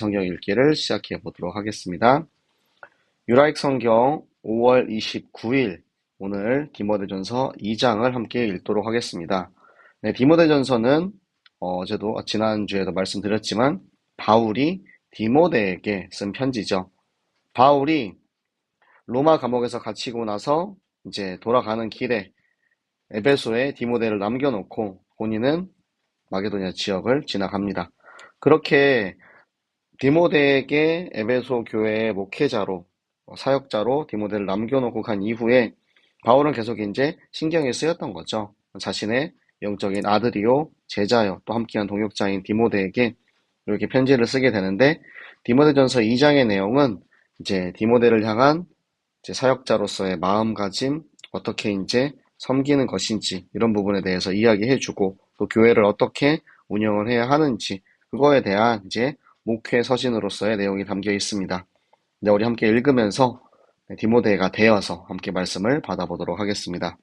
성경 읽기를 시작해 보도록 하겠습니다. 유라익 성경 5월 29일 오늘 디모데전서 2장을 함께 읽도록 하겠습니다. 네, 디모데전서는 어제도 지난주에도 말씀드렸지만 바울이 디모데에게 쓴 편지죠. 바울이 로마 감옥에서 갇히고 나서 이제 돌아가는 길에 에베소에 디모데를 남겨놓고 본인은 마게도니아 지역을 지나갑니다. 그렇게 디모데에게 에베소 교회의 목회자로, 사역자로 디모데를 남겨놓고 간 이후에 바울은 계속 이제 신경이 쓰였던 거죠. 자신의 영적인 아들이요, 제자요, 또 함께한 동역자인 디모데에게 이렇게 편지를 쓰게 되는데, 디모데전서 2장의 내용은 이제 디모데를 향한 이제 사역자로서의 마음가짐, 어떻게 이제 섬기는 것인지 이런 부분에 대해서 이야기해주고, 또 교회를 어떻게 운영을 해야 하는지 그거에 대한 이제 목회 서신으로서의 내용이 담겨 있습니다. 네, 우리 함께 읽으면서 디모데가 되어서 함께 말씀을 받아보도록 하겠습니다.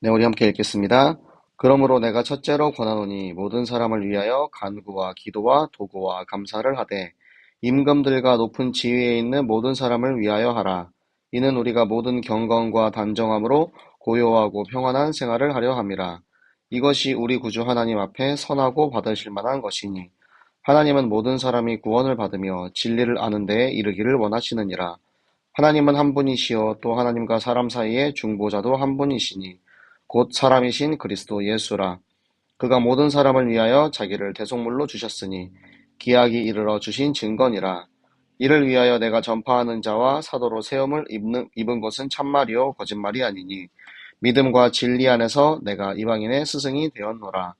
네, 우리 함께 읽겠습니다. 그러므로 내가 첫째로 권하노니 모든 사람을 위하여 간구와 기도와 도구와 감사를 하되 임금들과 높은 지위에 있는 모든 사람을 위하여 하라. 이는 우리가 모든 경건과 단정함으로 고요하고 평안한 생활을 하려 함이라. 이것이 우리 구주 하나님 앞에 선하고 받으실 만한 것이니 하나님은 모든 사람이 구원을 받으며 진리를 아는 데에 이르기를 원하시느니라. 하나님은 한 분이시요 또 하나님과 사람 사이의 중보자도 한 분이시니 곧 사람이신 그리스도 예수라. 그가 모든 사람을 위하여 자기를 대속물로 주셨으니 기약이 이르러 주신 증거니라. 이를 위하여 내가 전파하는 자와 사도로 세움을 입은 것은 참말이요 거짓말이 아니니 믿음과 진리 안에서 내가 이방인의 스승이 되었노라.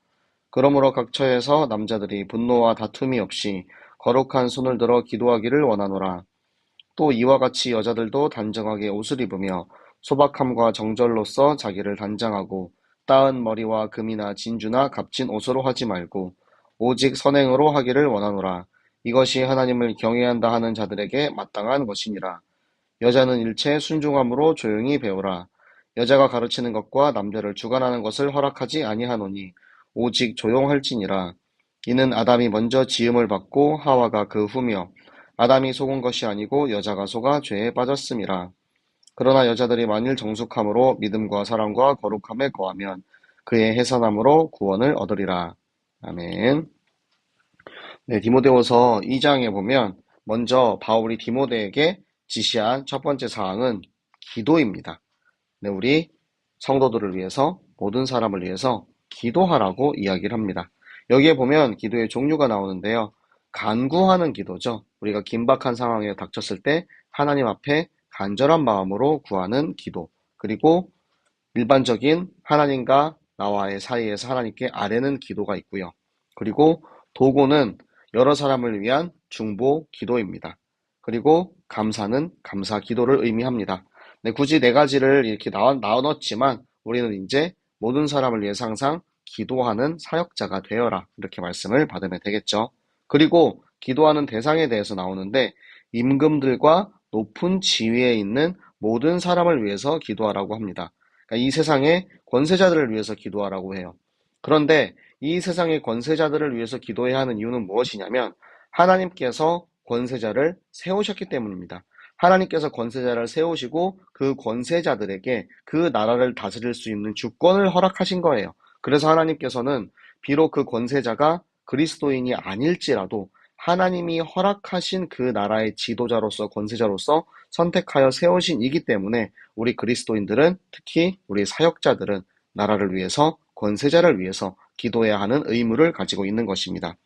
그러므로 각 처에서 남자들이 분노와 다툼이 없이 거룩한 손을 들어 기도하기를 원하노라. 또 이와 같이 여자들도 단정하게 옷을 입으며 소박함과 정절로써 자기를 단장하고 따은 머리와 금이나 진주나 값진 옷으로 하지 말고 오직 선행으로 하기를 원하노라. 이것이 하나님을 경외한다 하는 자들에게 마땅한 것이니라. 여자는 일체 순종함으로 조용히 배우라. 여자가 가르치는 것과 남자를 주관하는 것을 허락하지 아니하노니 오직 조용할지니라. 이는 아담이 먼저 지음을 받고 하와가 그 후며 아담이 속은 것이 아니고 여자가 속아 죄에 빠졌음이라. 그러나 여자들이 만일 정숙함으로 믿음과 사랑과 거룩함에 거하면 그의 해산함으로 구원을 얻으리라. 아멘. 네, 디모데후서 2장에 보면 먼저 바울이 디모데에게 지시한 첫 번째 사항은 기도입니다. 네, 우리 성도들을 위해서, 모든 사람을 위해서 기도하라고 이야기를 합니다. 여기에 보면 기도의 종류가 나오는데요. 간구하는 기도죠. 우리가 긴박한 상황에 닥쳤을 때 하나님 앞에 간절한 마음으로 구하는 기도. 그리고 일반적인 하나님과 나와의 사이에서 하나님께 아뢰는 기도가 있고요. 그리고 도구는 여러 사람을 위한 중보 기도입니다. 그리고 감사는 감사 기도를 의미합니다. 네, 굳이 네 가지를 이렇게 나눴지만 우리는 이제 모든 사람을 위해 항상 기도하는 사역자가 되어라. 이렇게 말씀을 받으면 되겠죠. 그리고 기도하는 대상에 대해서 나오는데 임금들과 높은 지위에 있는 모든 사람을 위해서 기도하라고 합니다. 그러니까 이 세상의 권세자들을 위해서 기도하라고 해요. 그런데 이 세상의 권세자들을 위해서 기도해야 하는 이유는 무엇이냐면 하나님께서 권세자를 세우셨기 때문입니다. 하나님께서 권세자를 세우시고 그 권세자들에게 그 나라를 다스릴 수 있는 주권을 허락하신 거예요. 그래서 하나님께서는 비록 그 권세자가 그리스도인이 아닐지라도 하나님이 허락하신 그 나라의 지도자로서 권세자로서 선택하여 세우신 이기 때문에 우리 그리스도인들은 특히 우리 사역자들은 나라를 위해서 권세자를 위해서 기도해야 하는 의무를 가지고 있는 것입니다.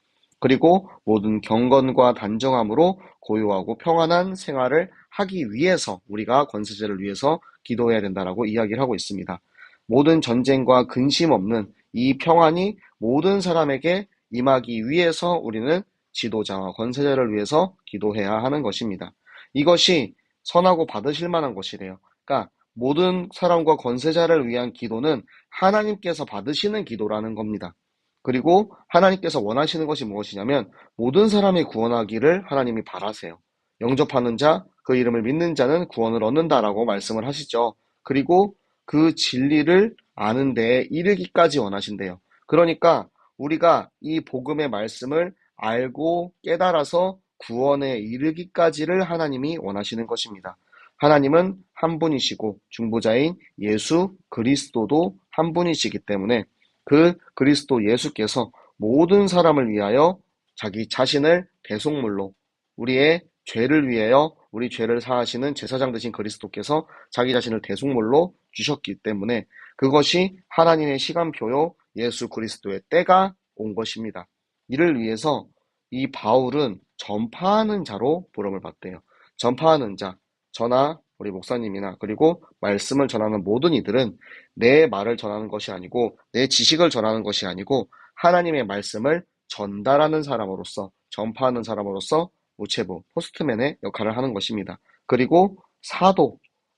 그리고 모든 경건과 단정함으로 고요하고 평안한 생활을 하기 위해서 우리가 권세자를 위해서 기도해야 된다라고 이야기를 하고 있습니다. 모든 전쟁과 근심 없는 이 평안이 모든 사람에게 임하기 위해서 우리는 지도자와 권세자를 위해서 기도해야 하는 것입니다. 이것이 선하고 받으실 만한 것이래요. 그러니까 모든 사람과 권세자를 위한 기도는 하나님께서 받으시는 기도라는 겁니다. 그리고 하나님께서 원하시는 것이 무엇이냐면 모든 사람이 구원하기를 하나님이 바라세요. 영접하는 자, 그 이름을 믿는 자는 구원을 얻는다라고 말씀을 하시죠. 그리고 그 진리를 아는 데에 이르기까지 원하신대요. 그러니까 우리가 이 복음의 말씀을 알고 깨달아서 구원에 이르기까지를 하나님이 원하시는 것입니다. 하나님은 한 분이시고 중보자인 예수 그리스도도 한 분이시기 때문에 그 그리스도 예수께서 모든 사람을 위하여 자기 자신을 대속물로 우리의 죄를 위하여 우리 죄를 사하시는 제사장 되신 그리스도께서 자기 자신을 대속물로 주셨기 때문에 그것이 하나님의 시간표요 예수 그리스도의 때가 온 것입니다. 이를 위해서 이 바울은 전파하는 자로 부름을 받대요. 전파하는 자, 저나 우리 목사님이나 그리고 말씀을 전하는 모든 이들은 내 말을 전하는 것이 아니고 내 지식을 전하는 것이 아니고 하나님의 말씀을 전달하는 사람으로서 전파하는 사람으로서 우체부, 포스트맨의 역할을 하는 것입니다. 그리고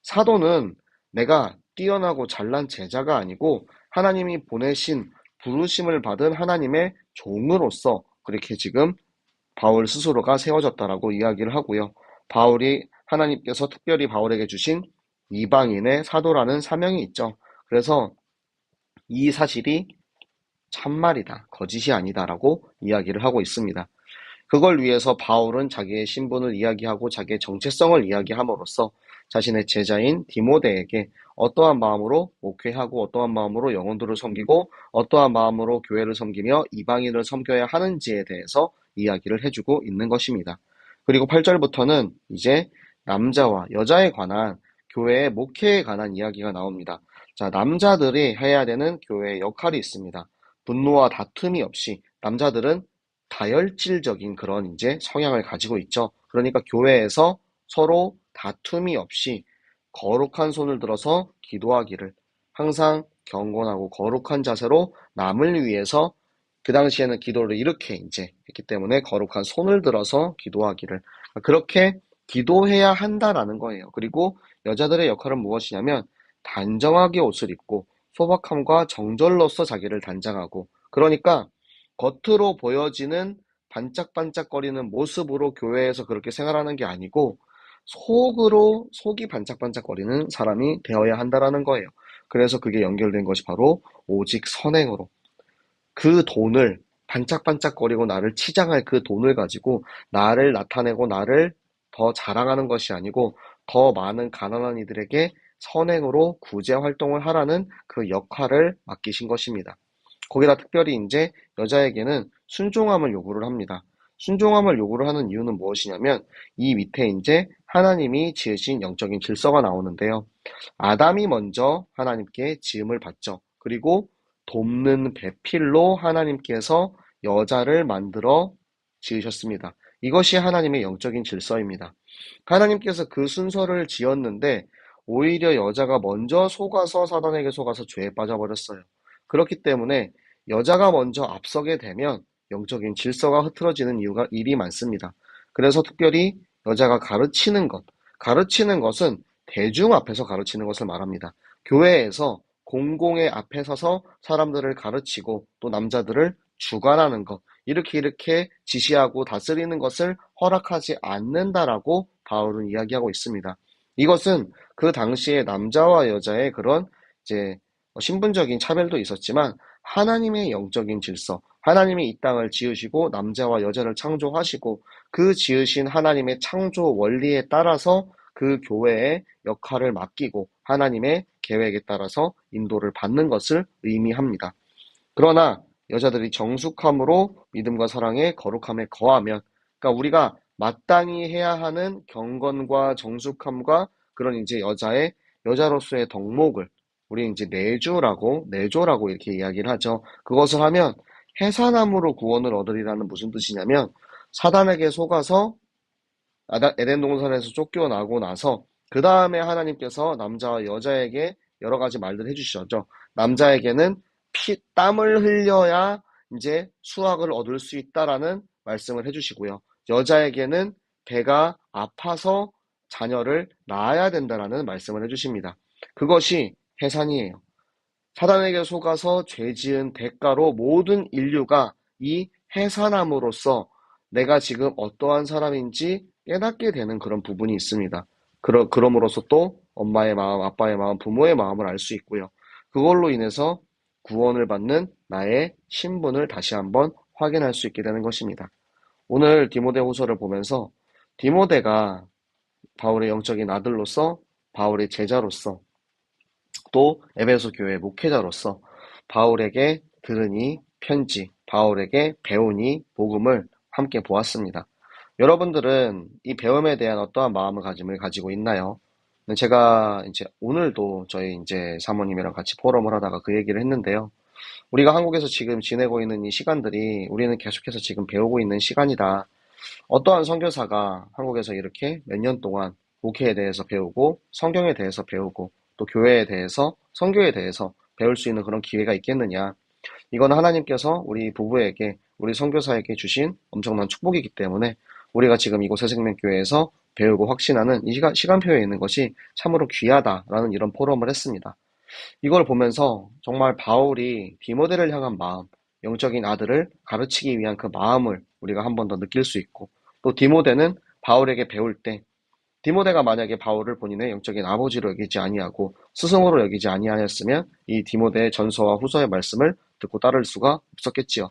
사도는 내가 뛰어나고 잘난 제자가 아니고 하나님이 보내신 부르심을 받은 하나님의 종으로서 그렇게 지금 바울 스스로가 세워졌다라고 이야기를 하고요. 바울이 하나님께서 특별히 바울에게 주신 이방인의 사도라는 사명이 있죠. 그래서 이 사실이 참말이다, 거짓이 아니다라고 이야기를 하고 있습니다. 그걸 위해서 바울은 자기의 신분을 이야기하고 자기의 정체성을 이야기함으로써 자신의 제자인 디모데에게 어떠한 마음으로 목회하고 어떠한 마음으로 영혼들을 섬기고 어떠한 마음으로 교회를 섬기며 이방인을 섬겨야 하는지에 대해서 이야기를 해주고 있는 것입니다. 그리고 8절부터는 이제 남자와 여자에 관한 교회의 목회에 관한 이야기가 나옵니다. 자, 남자들이 해야 되는 교회의 역할이 있습니다. 분노와 다툼이 없이 남자들은 다혈질적인 그런 이제 성향을 가지고 있죠. 그러니까 교회에서 서로 다툼이 없이 거룩한 손을 들어서 기도하기를 항상 경건하고 거룩한 자세로 남을 위해서 그 당시에는 기도를 이렇게 이제 했기 때문에 거룩한 손을 들어서 기도하기를 그렇게 기도해야 한다라는 거예요. 그리고 여자들의 역할은 무엇이냐면 단정하게 옷을 입고 소박함과 정절로서 자기를 단장하고 그러니까 겉으로 보여지는 반짝반짝거리는 모습으로 교회에서 그렇게 생활하는 게 아니고 속이 반짝반짝거리는 사람이 되어야 한다라는 거예요. 그래서 그게 연결된 것이 바로 오직 선행으로 그 돈을 반짝반짝거리고 나를 치장할 그 돈을 가지고 나를 나타내고 나를 더 자랑하는 것이 아니고 더 많은 가난한 이들에게 선행으로 구제 활동을 하라는 그 역할을 맡기신 것입니다. 거기다 특별히 이제 여자에게는 순종함을 요구를 합니다. 순종함을 요구를 하는 이유는 무엇이냐면 이 밑에 이제 하나님이 지으신 영적인 질서가 나오는데요. 아담이 먼저 하나님께 지음을 받죠. 그리고 돕는 배필로 하나님께서 여자를 만들어 지으셨습니다. 이것이 하나님의 영적인 질서입니다. 하나님께서 그 순서를 지었는데 오히려 여자가 먼저 속아서 사단에게 속아서 죄에 빠져버렸어요. 그렇기 때문에 여자가 먼저 앞서게 되면 영적인 질서가 흐트러지는 일이 많습니다. 그래서 특별히 여자가 가르치는 것은 대중 앞에서 가르치는 것을 말합니다. 교회에서 공공의 앞에 서서 사람들을 가르치고 또 남자들을 주관하는 것, 이렇게 지시하고 다스리는 것을 허락하지 않는다라고 바울은 이야기하고 있습니다. 이것은 그 당시에 남자와 여자의 그런 이제 신분적인 차별도 있었지만 하나님의 영적인 질서, 하나님이 이 땅을 지으시고 남자와 여자를 창조하시고 그 지으신 하나님의 창조 원리에 따라서 그 교회의 역할을 맡기고 하나님의 계획에 따라서 인도를 받는 것을 의미합니다. 그러나 여자들이 정숙함으로 믿음과 사랑에 거룩함에 거하면 그러니까 우리가 마땅히 해야 하는 경건과 정숙함과 그런 이제 여자로서의 덕목을 우리 이제 내조라고 이렇게 이야기를 하죠. 그것을 하면 해산함으로 구원을 얻으리라는 무슨 뜻이냐면 사단에게 속아서 에덴 동산에서 쫓겨나고 나서 그 다음에 하나님께서 남자와 여자에게 여러 가지 말들 해주셨죠. 남자에게는 땀을 흘려야 이제 수확을 얻을 수 있다라는 말씀을 해주시고요. 여자에게는 배가 아파서 자녀를 낳아야 된다라는 말씀을 해주십니다. 그것이 해산이에요. 사단에게 속아서 죄 지은 대가로 모든 인류가 이 해산함으로써 내가 지금 어떠한 사람인지 깨닫게 되는 그런 부분이 있습니다. 그럼으로써 또 엄마의 마음, 아빠의 마음, 부모의 마음을 알 수 있고요. 그걸로 인해서 구원을 받는 나의 신분을 다시 한번 확인할 수 있게 되는 것입니다. 오늘 디모데 후서를 보면서 디모데가 바울의 영적인 아들로서, 바울의 제자로서, 또 에베소 교회 목회자로서 바울에게 들으니 편지, 바울에게 배우니 복음을 함께 보았습니다. 여러분들은 이 배움에 대한 어떠한 마음가짐을 가지고 있나요? 제가 이제 오늘도 저희 이제 사모님이랑 같이 포럼을 하다가 그 얘기를 했는데요. 우리가 한국에서 지금 지내고 있는 이 시간들이 우리는 계속해서 지금 배우고 있는 시간이다. 어떠한 선교사가 한국에서 이렇게 몇 년 동안 목회에 대해서 배우고 성경에 대해서 배우고 또 교회에 대해서 선교에 대해서 배울 수 있는 그런 기회가 있겠느냐. 이건 하나님께서 우리 부부에게 우리 선교사에게 주신 엄청난 축복이기 때문에 우리가 지금 이곳 새생명교회에서 배우고 확신하는 이 시간표에 있는 것이 참으로 귀하다라는 이런 포럼을 했습니다. 이걸 보면서 정말 바울이 디모데를 향한 마음, 영적인 아들을 가르치기 위한 그 마음을 우리가 한 번 더 느낄 수 있고, 또 디모데는 바울에게 배울 때 디모데가 만약에 바울을 본인의 영적인 아버지로 여기지 아니하고 스승으로 여기지 아니하였으면 이 디모데의 전서와 후서의 말씀을 듣고 따를 수가 없었겠지요.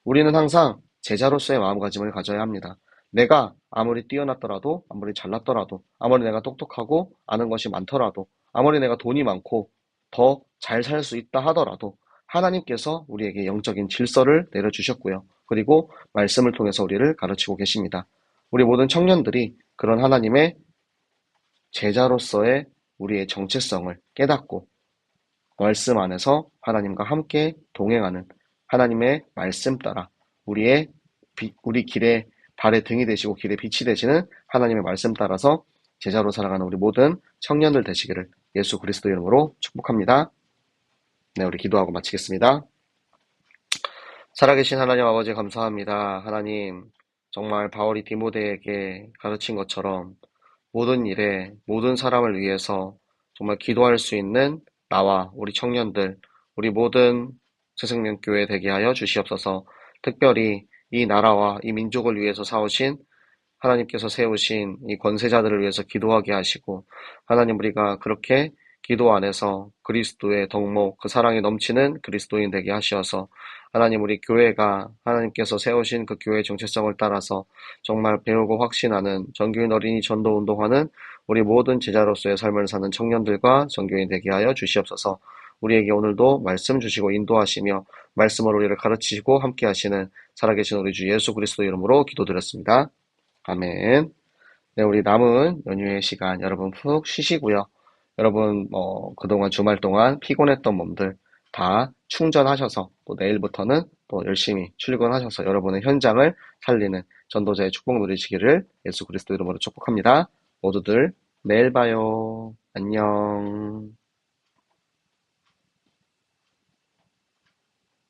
우리는 항상 제자로서의 마음가짐을 가져야 합니다. 내가 아무리 뛰어났더라도, 아무리 잘났더라도, 아무리 내가 똑똑하고 아는 것이 많더라도, 아무리 내가 돈이 많고 더 잘 살 수 있다 하더라도 하나님께서 우리에게 영적인 질서를 내려주셨고요. 그리고 말씀을 통해서 우리를 가르치고 계십니다. 우리 모든 청년들이 그런 하나님의 제자로서의 우리의 정체성을 깨닫고 말씀 안에서 하나님과 함께 동행하는 하나님의 말씀 따라 우리 길에 발의 등이 되시고 길의 빛이 되시는 하나님의 말씀 따라서 제자로 살아가는 우리 모든 청년들 되시기를 예수 그리스도 이름으로 축복합니다. 네, 우리 기도하고 마치겠습니다. 살아계신 하나님 아버지 감사합니다. 하나님, 정말 바울이 디모데에게 가르친 것처럼 모든 일에 모든 사람을 위해서 정말 기도할 수 있는 나와 우리 청년들, 우리 모든 새생명교회 되게 하여 주시옵소서. 특별히 이 나라와 이 민족을 위해서 사오신 하나님께서 세우신 이 권세자들을 위해서 기도하게 하시고, 하나님 우리가 그렇게 기도 안에서 그리스도의 덕목, 그 사랑이 넘치는 그리스도인 되게 하시어서 하나님 우리 교회가 하나님께서 세우신 그 교회의 정체성을 따라서 정말 배우고 확신하는 정교인 어린이 전도 운동하는 우리 모든 제자로서의 삶을 사는 청년들과 정교인 되게 하여 주시옵소서. 우리에게 오늘도 말씀 주시고 인도하시며 말씀으로 우리를 가르치시고 함께 하시는 살아계신 우리 주 예수 그리스도 이름으로 기도드렸습니다. 아멘. 네, 우리 남은 연휴의 시간 여러분 푹 쉬시고요. 여러분 그동안 주말 동안 피곤했던 몸들 다 충전하셔서 또 내일부터는 또 열심히 출근하셔서 여러분의 현장을 살리는 전도자의 축복 누리시기를 예수 그리스도 이름으로 축복합니다. 모두들 내일 봐요. 안녕.